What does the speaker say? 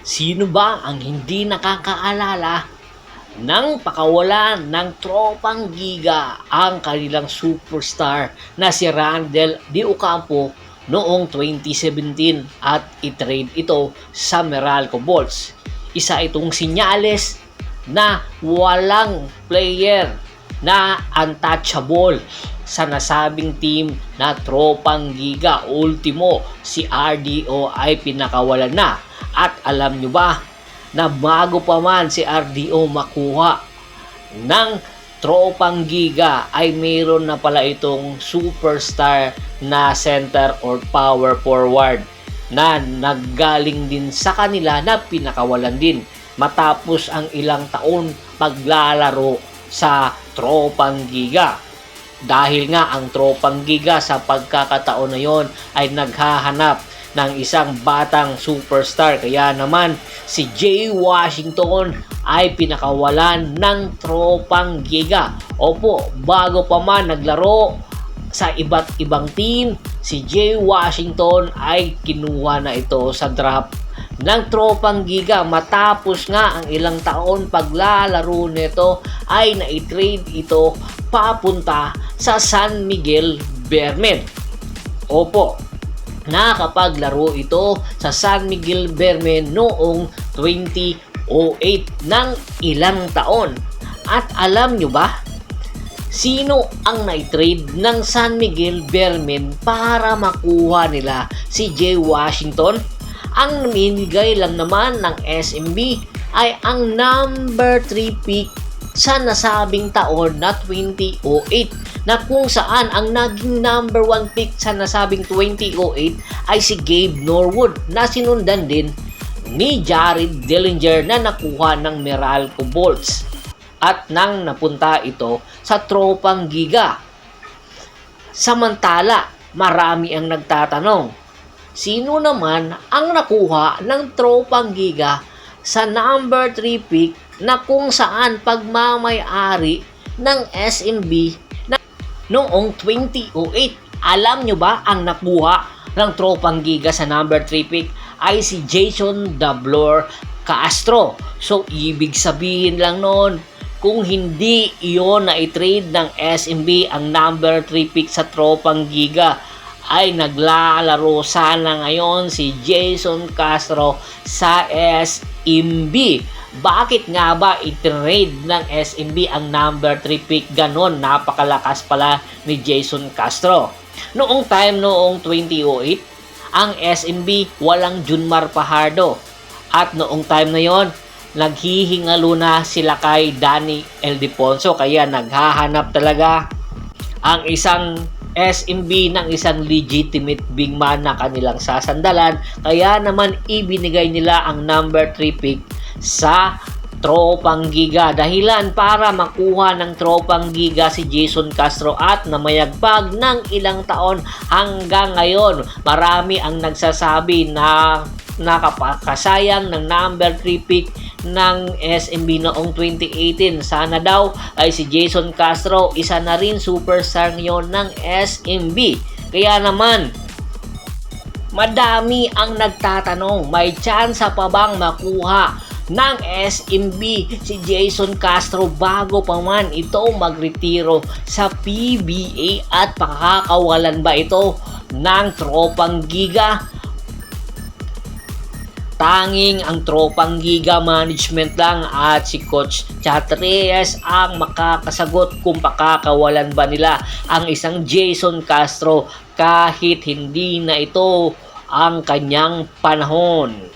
Sino ba ang hindi nakakaalala ng pakawalan ng tropang Giga ang kanilang superstar na si Randall Di Ocampo noong 2017 at itrade ito sa Meralco Bolts. Isa itong sinyales na walang player na untouchable sa nasabing team na tropang Giga. Ultimo, si RDO ay pinakawalan na. At alam nyo ba na bago pa man si RDO makuha ng tropang Giga ay mayroon na pala itong superstar na center or power forward na naggaling din sa kanila na pinakawalan din matapos ang ilang taon paglalaro sa tropang Giga. Dahil nga ang tropang Giga sa pagkakataon na yon ay naghahanap ng isang batang superstar. Kaya naman si Jay Washington ay pinakawalan ng tropang Giga. Opo, bago pa man naglaro sa iba't ibang team, si Jay Washington ay kinuha na ito sa draft ng tropang Giga. Matapos nga ang ilang taon paglalaro nito ay na-trade ito papunta sa San Miguel Bearmen. Opo, nakapaglaro ito sa San Miguel Bearmen noong 2008 ng ilang taon. At alam nyo ba, sino ang na-trade ng San Miguel Bearmen para makuha nila si Jay Washington? Ang minigay lang naman ng SMB ay ang number 3 pick sa nasabing taon na 2008, na kung saan ang naging number 1 pick sa nasabing 2008 ay si Gabe Norwood, na sinundan din ni Jared Dillinger na nakuha ng Meralco Bolts. At nang napunta ito sa tropang Giga. Samantala, marami ang nagtatanong, sino naman ang nakuha ng tropang Giga sa number 3 pick na kung saan pagmamay-ari ng SMB na noong 2008. Alam nyo ba ang nakuha ng tropang Giga sa number 3 pick ay si Jason Dablor Castro. So, ibig sabihin lang noon, kung hindi iyon na i-trade ng SMB ang number 3 pick sa tropang Giga, ay naglalaro sana ngayon si Jason Castro sa SMB. Bakit nga ba i-trade ng SMB ang number 3 pick? Ganon, napakalakas pala ni Jason Castro. Noong 2008, ang SMB walang Junmar Fajardo. At noong time na yon, naghihingalo na sila kay Danny Ildefonso. Kaya naghahanap talaga ang isang SMB ng isang legitimate big man na kanilang sasandalan. Kaya naman ibinigay nila ang number 3 pick sa tropang Giga. Dahilan para makuha ng tropang Giga si Jason Castro at namayagpag ng ilang taon hanggang ngayon. Marami ang nagsasabi na nakapakasayang ng number 3 pick ng SMB noong 2018. Sana daw ay si Jason Castro, isa na rin superstar ngayon ng SMB. Kaya naman, madami ang nagtatanong, may tsansa pa bang makuha ng SMB si Jason Castro bago pa man ito magretiro sa PBA, at pakakawalan ba ito ng tropang Giga? Tanging ang tropang Giga management lang at si Coach Chat Reyes ang makakasagot kung pakakawalan ba nila ang isang Jason Castro kahit hindi na ito ang kanyang panahon.